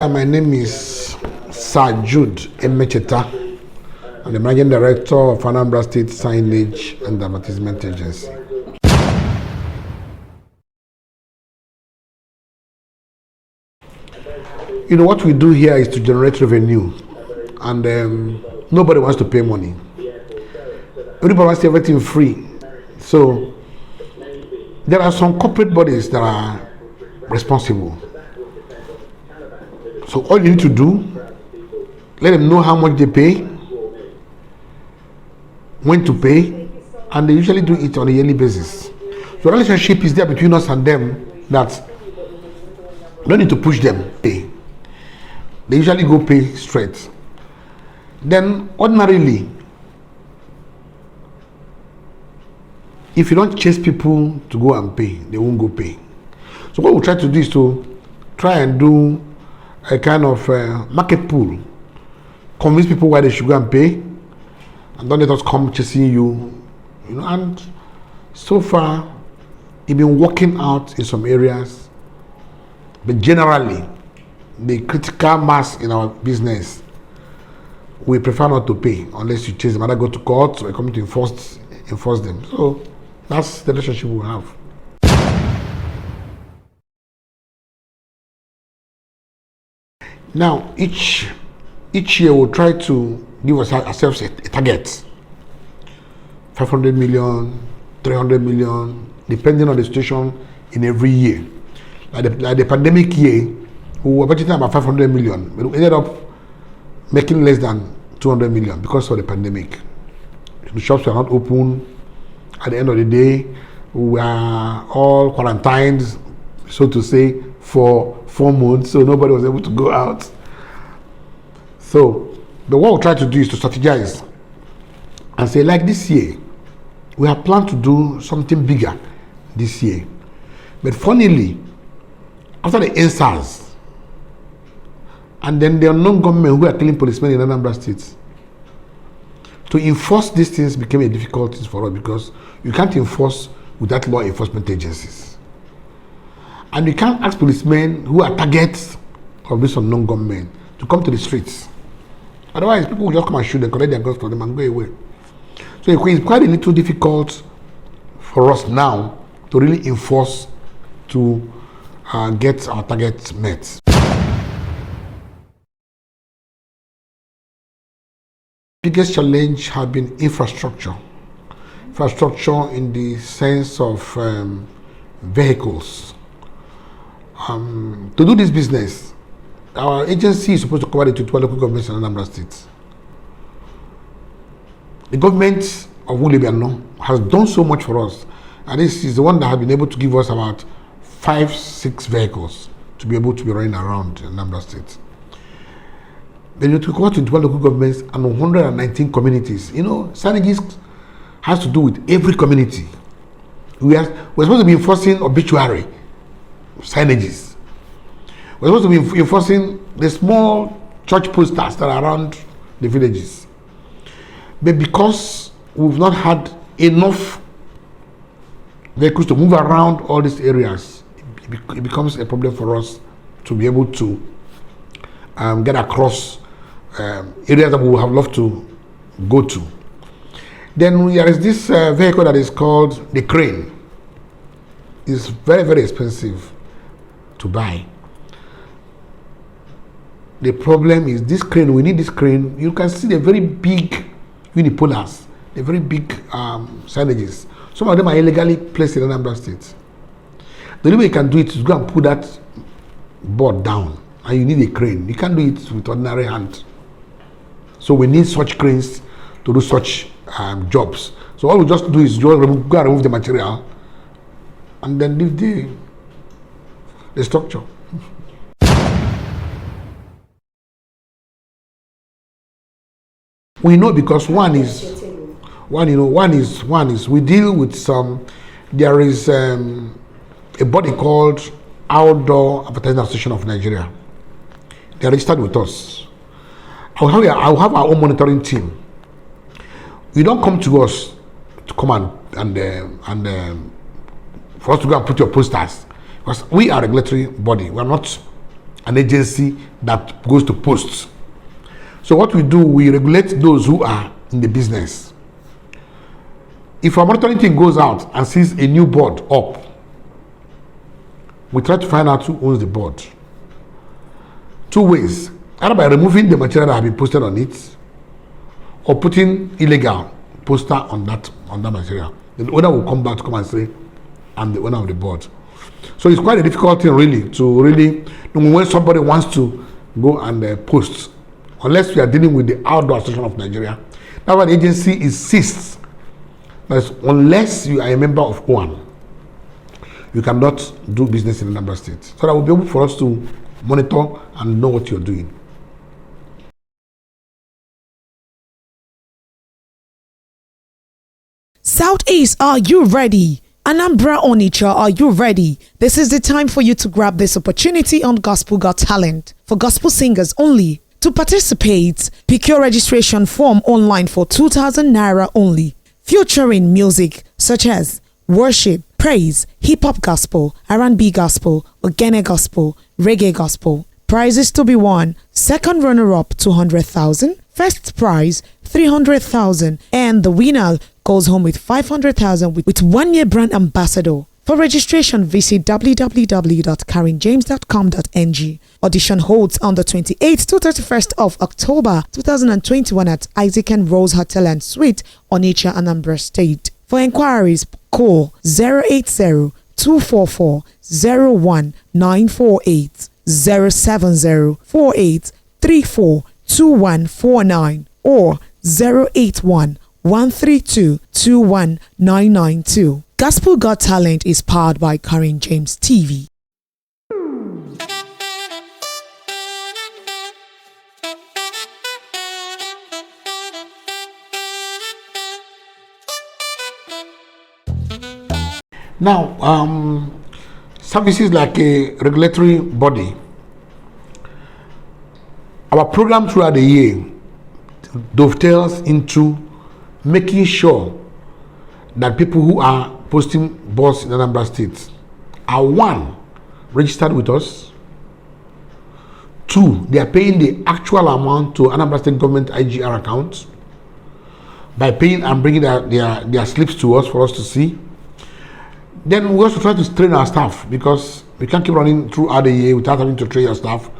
My name is Sir Jude Emecheta. I'm the Managing Director of Anambra State Signage and Advertisement Agency. You know, what we do here is to generate revenue, and nobody wants to pay money. Everybody wants everything free. So there are some corporate bodies that are responsible. So all you need to do, let them know how much they pay, when to pay, and they usually do it on a yearly basis. So the relationship is there between us and them that you don't need to push them pay. They usually go pay straight. Then ordinarily, if you don't chase people to go and pay, they won't go pay. So what we try to do is to try and do a kind of market pool, convince people why they should go and pay, and don't let us come chasing you, and so far it's been working out in some areas, but generally the critical mass in our business, we prefer not to pay unless you chase them, either go to court or come to enforce them. So that's the relationship we have. Now, each year we'll try to give ourselves a target. 500 million, 300 million, depending on the situation in every year. Like the pandemic year, we were budgeting about 500 million, but we ended up making less than 200 million because of the pandemic. The shops were not open. At the end of the day, we were all quarantined, so to say, for 4 months, so nobody was able to go out. So, but what we try to do is to strategize and say, like this year, we have planned to do something bigger this year. But funnily, after the NSAS, and then the unknown government who are killing policemen in Anambra State, to enforce these things became a difficult thing for us because you can't enforce without law enforcement agencies. And you can't ask policemen who are targets of this unknown government to come to the streets. Otherwise, people will just come and shoot them, collect their guns from them and go away. So it's quite a little difficult for us now to really enforce to get our targets met. Biggest challenge has been infrastructure. Infrastructure in the sense of vehicles. To do this business, our agency is supposed to cover the 22 local governments in Anambra State. The government of Wulebiano has done so much for us, and this is the one that has been able to give us about 5-6 vehicles to be able to be running around in Anambra State. Then you cover 21 local governments and 119 communities. Signage has to do with every community. We're supposed to be enforcing obituary signages. We're supposed to be enforcing the small church posters that are around the villages. But because we've not had enough vehicles to move around all these areas, it becomes a problem for us to be able to get across areas that we would have loved to go to. Then there is this vehicle that is called the crane. It's very, very expensive to buy. The problem is this crane, we need this crane. You can see the very big unipolars, the very big signages. Some of them are illegally placed in Anambra State. The only way you can do it is go and put that board down, and you need a crane. You can't do it with ordinary hand. So we need such cranes to do such jobs. So all we just do is go and remove the material and then leave the structure. We know because one is we deal with some. There is a body called Outdoor Advertising Association of Nigeria. They are registered with us. I'll have our own monitoring team. You don't come to us to come and for us to go and put your posters, because we are a regulatory body. We are not an agency that goes to posts. So what we do, we regulate those who are in the business. If our monitoring team goes out and sees a new board up, we try to find out who owns the board. Two ways: either by removing the material that has been posted on it, or putting illegal poster on that material. The owner will come back to come and say, I'm the owner of the board. So it's quite a difficult thing when somebody wants to go and post, unless we are dealing with the Outdoor Association of Nigeria. Now an agency insists that unless you are a member of one, you cannot do business in Anambra State. So that will be able for us to monitor and know what you're doing. Southeast, are you ready? Anambra Onitsha, are you ready? This is the time for you to grab this opportunity on Gospel Got Talent for gospel singers only. To participate, pick your registration form online for 2,000 naira only, featuring music such as worship, praise, hip-hop gospel, R&B gospel, ogene gospel, reggae gospel. Prizes to be won: second runner-up 200,000, first prize 300,000, and the winner goes home with 500,000 with 1 year brand ambassador. For registration, visit www.karinjames.com.ng. Audition holds on the 28th to 31st of October 2021 at Isaac and Rose Hotel and Suite, Onitsha, Anambra State. For inquiries, call 080-244-01948, 070-4834-2149, or 081-132-21992. Gospel Got Talent is powered by Karin James TV. Now, services like a regulatory body, our program throughout the year dovetails into making sure that people who are posting boards in Anambra State are, one, registered with us, two, they are paying the actual amount to Anambra State government IGR account by paying and bringing their slips to us for us to see. Then we also try to train our staff, because we can't keep running throughout the year without having to train our staff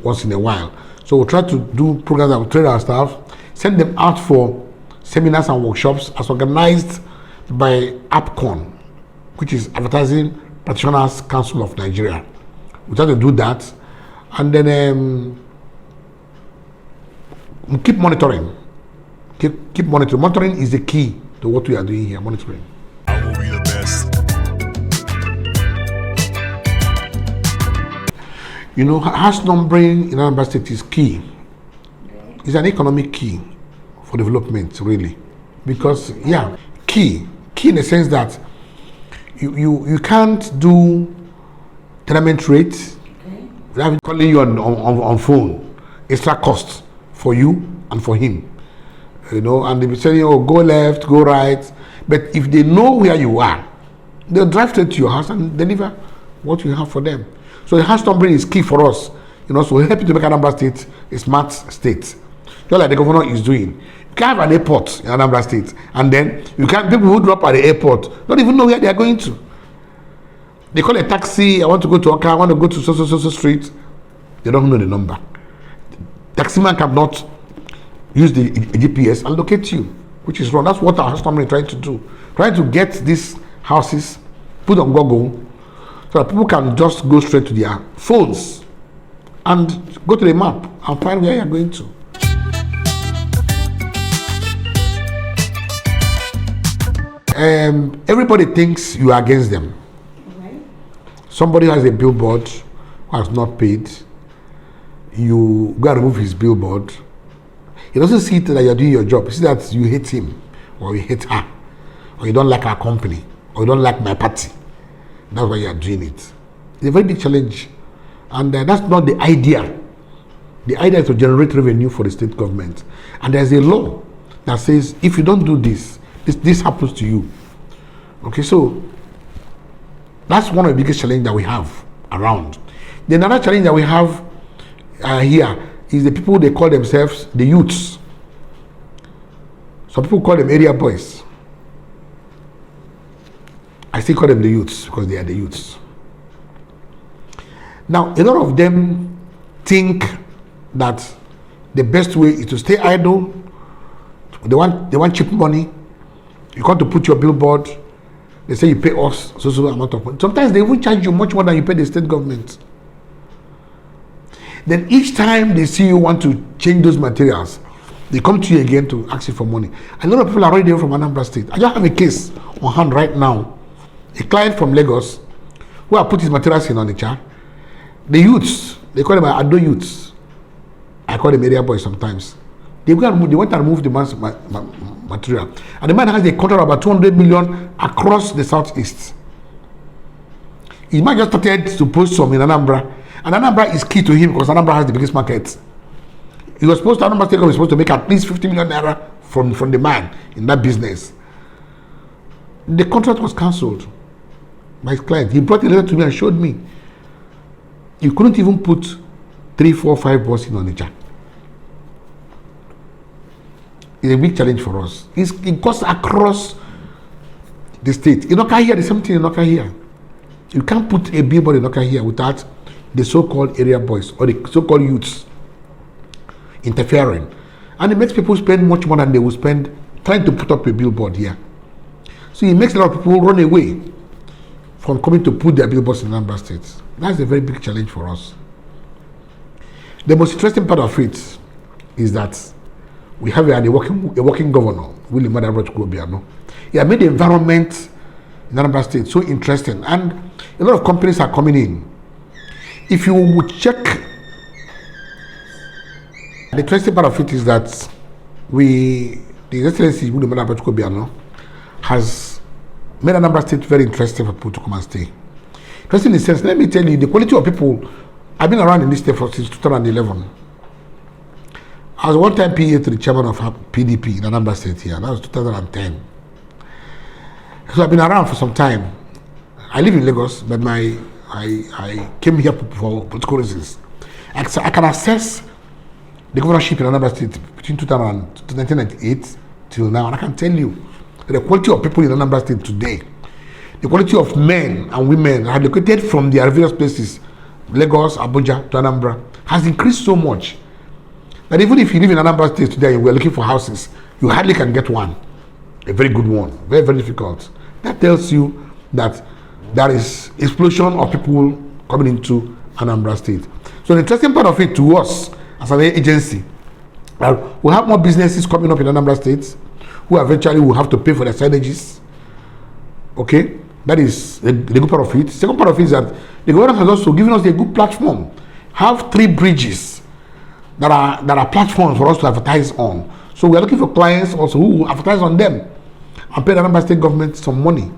once in a while. So we try to do programs that will train our staff, send them out for seminars and workshops as organized by APCON, which is Advertising Practitioners Council of Nigeria. We try to do that, and then we keep monitoring. Keep monitoring. Monitoring is the key to what we are doing here. Monitoring. I will be the best. You know, house numbering in Anambra State is key. It's an economic key for development, really, because key in the sense that you can't do tenement rate without calling you on phone, extra cost for you and for him, you know, and they be saying, oh, go left, go right. But if they know where you are, they'll drive straight to your house and deliver what you have for them. So the house numbering is key for us, you know, so we help you to make Anambra State a smart state, just like the governor is doing. You can have an airport in Anambra State, and then people who drop at the airport don't even know where they are going to. They call a taxi, I want to go to Oka, I want to go to so street. They don't know the number. Taximan cannot use the GPS and locate you, which is wrong. That's what our house numbering is trying to do. Trying to get these houses put on Google so that people can just go straight to their phones and go to the map and find where you are going to. Everybody thinks you are against them. Okay. Somebody has a billboard who has not paid. You go and remove his billboard. He doesn't see that you're doing your job. He sees that you hate him, or you hate her, or you don't like our company, or you don't like my party. That's why you are doing it. It's a very big challenge, and that's not the idea. The idea is to generate revenue for the state government, and there's a law that says if you don't do this, this happens to you. Okay, so that's one of the biggest challenges that we have around. The another challenge that we have here is the people they call themselves the youths. Some people call them area boys. I still call them the youths because they are the youths. Now, a lot of them think that the best way is to stay idle. They want cheap money. You got to put your billboard. They say you pay us so amount of money. Sometimes they even charge you much more than you pay the state government. Then each time they see you want to change those materials, they come to you again to ask you for money. A lot of people are already there from Anambra State. I just have a case on hand right now. A client from Lagos who have put his materials in Onitsha. The youths, they call them Ado youths. I call them area boys sometimes. They went and removed the man's material. And the man has a contract of about 200 million across the southeast. His man just started to post some in Anambra. And Anambra is key to him because Anambra has the biggest market. He was supposed to, Anambra State was supposed to make at least 50 million naira from the man in that business. The contract was cancelled by his client. He brought a letter to me and showed me. You couldn't even put 3, 4, 5 buses in Onitsha. It's a big challenge for us. It goes across the state. In Oka here, the same thing in Oka here. You can't put a billboard in Oka here without the so-called area boys or the so-called youths interfering. And it makes people spend much more than they will spend trying to put up a billboard here. So it makes a lot of people run away from coming to put their billboards in Anambra State. That's a very big challenge for us. The most interesting part of it is that we have a working governor, Willie Madabrot. He has made the environment in Anambra State so interesting, and a lot of companies are coming in. If you would check, the interesting part of it is that the Excellency Willie Madabrot has made Anambra State very interesting for people to come and stay. Interesting in the sense, let me tell you, the quality of people. I've been around in this state since 2011. I was one time PA to the chairman of PDP in Anambra State here. That was 2010. So I've been around for some time. I live in Lagos, but I came here for political reasons. I can assess the governorship in Anambra State between 1998 till now, and I can tell you that the quality of people in Anambra State today, the quality of men and women relocated from their various places, Lagos, Abuja to Anambra, has increased so much that even if you live in Anambra State today and we are looking for houses, you hardly can get one, a very good one, very, very difficult. That tells you that there is explosion of people coming into Anambra State. So the interesting part of it to us as an agency, we have more businesses coming up in Anambra State who eventually will have to pay for their signages. Okay, that is the good part of it. Second part of it is that the government has also given us a good platform. Have 3 bridges that are platforms for us to advertise on. So we are looking for clients also who will advertise on them and pay the Anambra State government some money.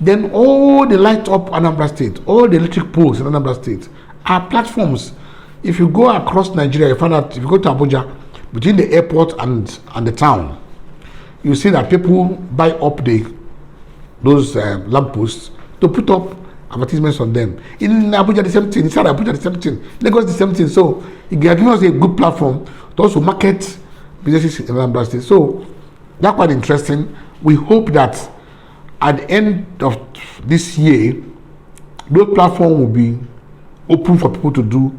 Then all the light up Anambra State, all the electric poles in Anambra State are platforms. If you go across Nigeria, you find out if you go to Abuja, between the airport and the town, you see that people buy up those lampposts to put up advertisements on them. In Abuja, the same thing. Inside Abuja, the same thing. Lagos, the same thing. So it gives us a good platform to also market businesses in Anambra State. So that's quite interesting. We hope that at the end of this year, those platforms will be open for people to do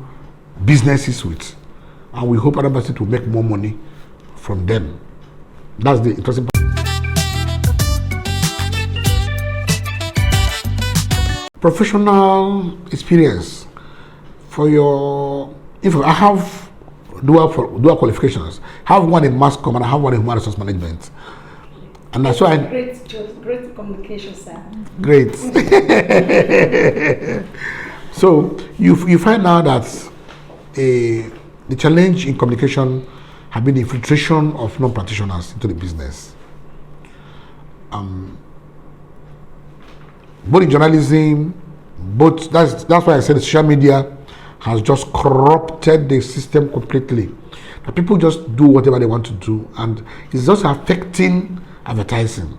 businesses with, and we hope Anambra State will make more money from them. That's the interesting part. Professional experience for your, if I have dual qualifications, I have one in mass comm and I have one in human resource management, and that's why great communication, sir. Great. So you find out that the challenge in communication has been the infiltration of non-practitioners into the business. Both in journalism, that's why I said social media has just corrupted the system completely. That people just do whatever they want to do, and it's just affecting advertising.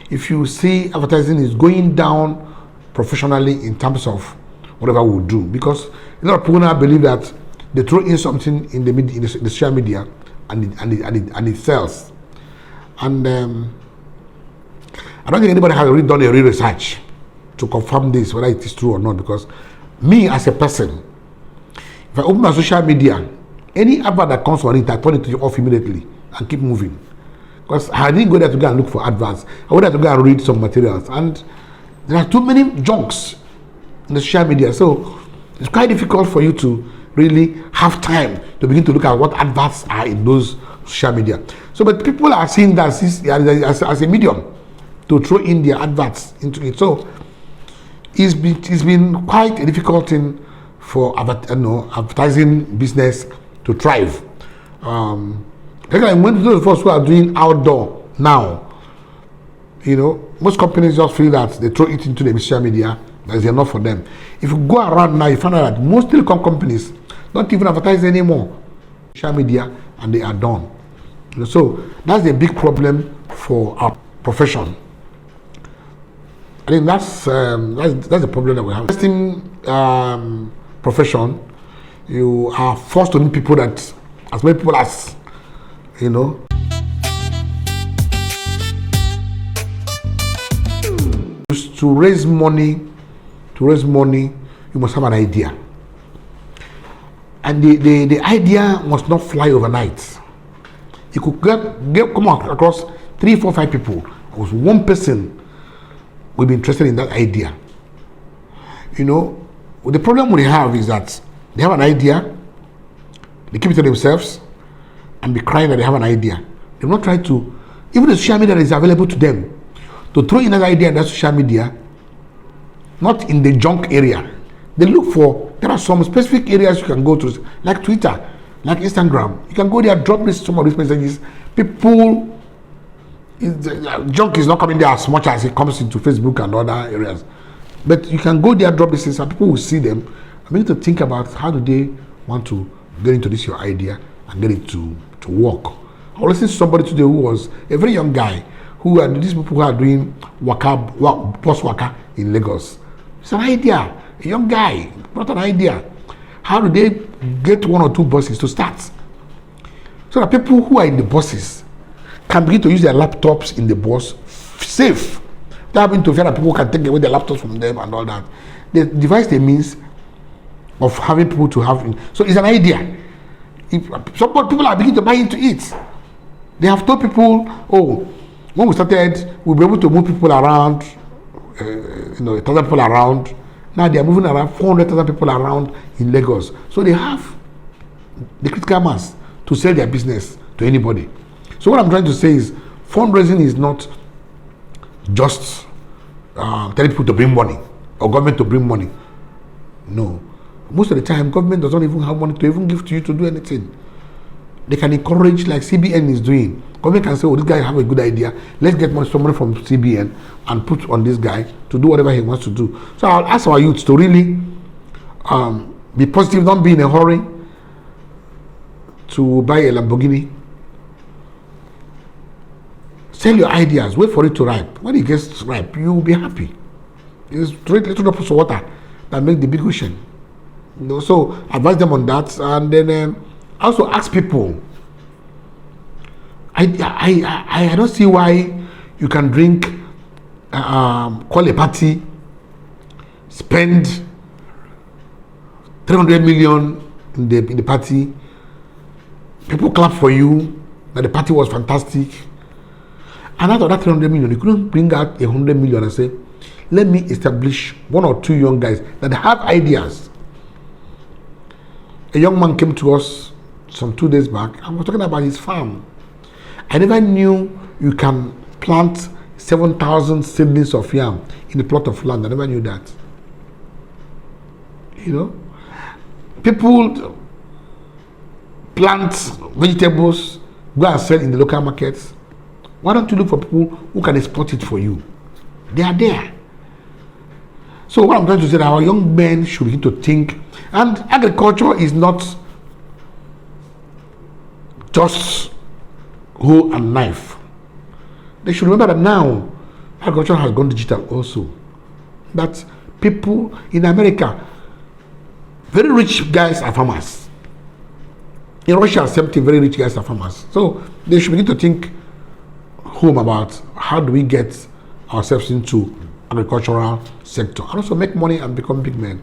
If you see advertising is going down professionally in terms of whatever we'll do. Because a lot of people now believe that they throw in something in the media, in the social media, and it sells. And I don't think anybody has really done a real research to confirm this, whether it is true or not. Because me as a person, if I open my social media, any advert that comes on it, I turn it off immediately and keep moving. Because I didn't go there to go and look for adverts. I went there to go and read some materials. And there are too many junks in the social media. So it's quite difficult for you to really have time to begin to look at what adverts are in those social media. So, but people are seeing that as a medium to throw in their adverts into it. So it's been quite a difficult thing for advertising business to thrive. When those of us who are doing outdoor now, most companies just feel that they throw it into the social media, there's enough for them. If you go around now, you find out that most telecom companies don't even advertise anymore social media, and they are done. So that's a big problem for our profession. I think that's the problem that we have. Investing profession, you are forced to meet people that, as many people as to raise money, you must have an idea. And the idea must not fly overnight. You could come across 3, 4, 5 people. Because one person will be interested in that idea. The problem we have is that they have an idea, they keep it to themselves, and be crying that they have an idea. They will not try to, even the social media that is available to them, to throw in that idea in that social media, not in the junk area. They look for, there are some specific areas you can go to, like Twitter, like Instagram. You can go there, drop some of these messages. People, junk is not coming there as much as it comes into Facebook and other areas. But you can go there, drop this, and people will see them. I need to think about how do they want to get into this, your idea, and get it to work. I was listening to somebody today who was a very young guy, who are these people who are doing bus waka in Lagos. It's an idea. A young guy, not an idea. How do they get 1 or 2 buses to start? So that people who are in the buses can begin to use their laptops in the bus safe. They having to fear that people can take away their laptops from them and all that. They devise the means of having people to have. So it's an idea. If people are beginning to buy into it. They have told people, when we started, we'll be able to move people around, 1,000 people around. Now they are moving around 400,000 people around in Lagos. So they have the critical mass to sell their business to anybody. So what I'm trying to say is, fundraising is not just telling people to bring money or government to bring money. No. Most of the time, government doesn't even have money to even give to you to do anything. They can encourage, like CBN is doing. Government can say, this guy have a good idea. Let's get somebody from CBN and put on this guy to do whatever he wants to do. So I'll ask our youth to really be positive, don't be in a hurry to buy a Lamborghini. Sell your ideas, wait for it to ripe. When it gets ripe, you will be happy. It's little drops of water that make the big ocean. So advise them on that, and then also ask people. I don't see why you can drink, call a party, spend 300 million in the party. People clap for you that the party was fantastic. And out of that 300 million, you couldn't bring out 100 million and say, let me establish 1 or 2 young guys that have ideas. A young man came to us some 2 days back and was talking about his farm. I never knew you can plant 7,000 seedlings of yam in a plot of land. I never knew that. People plant vegetables, go and sell in the local markets. Why don't you look for people who can export it for you? They are there. So what I'm trying to say, that our young men should begin to think, and agriculture is not just hoe and knife. They should remember that now agriculture has gone digital also. That people in America, Very rich guys are farmers. In Russia, same thing, very rich guys are farmers. So they should begin to think home about how do we get ourselves into agricultural sector and also make money and become big men.